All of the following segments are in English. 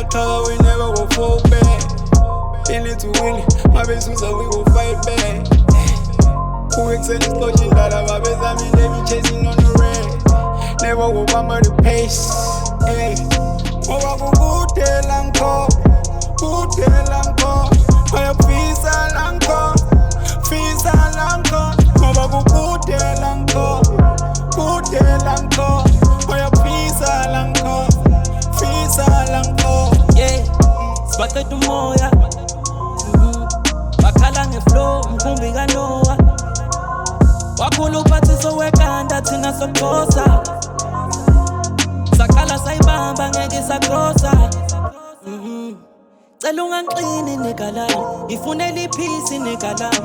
talk, we never go fall back. In it to win it, my best so we go fight back. Who excel is touching that my best, I mean they be chasing on the red. Never go bumper the pace. Owa kukute lanko, kute lanko. Oya fisa lanko, fisa lanko. Owa kukute lanko, kute lanko. Oya fisa lanko, fisa lanko. Yeah, sibaqeda umoya. Bakhala ngeflow, mkhumbi kaNoah. Wakhula uphathiso wekhanda thina sokhosa. Sakhala sayibamba ngeke sakrosa. Cela ungangixini negalami, ngifunela iphisi negalami.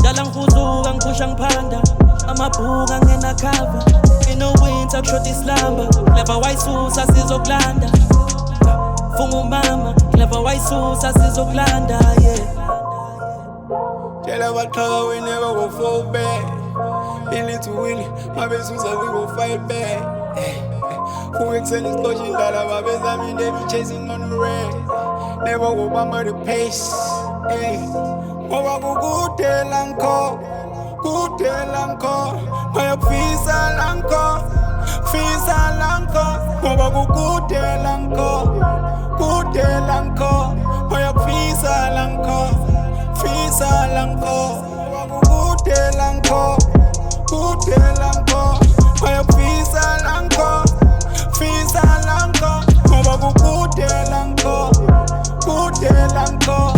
Dala ngihuzuka ngiphusha ngiphanda, amabhuka ngena cover. In the winter kushota islamba, clever wayisusa sizokulanda. Funga umama, clever wayisusa sizokulanda, yeah. Tell our talk, we never go fall back. In it to win it, my best so we go fight back. Who excel is touching that my best, I mean they be chasing on the red. Never go bumper the pace. Owa kukute lanko, kute lanko. Oya fisa lanko, fisa lanko. Owa kukute lanko, kute lanko. Oya fisa lanko, fisa lanko. Owa kukute lanko, kute lanko. Oya fisa lanko, fisa lanko. Owa kukute lanko, kute lanko.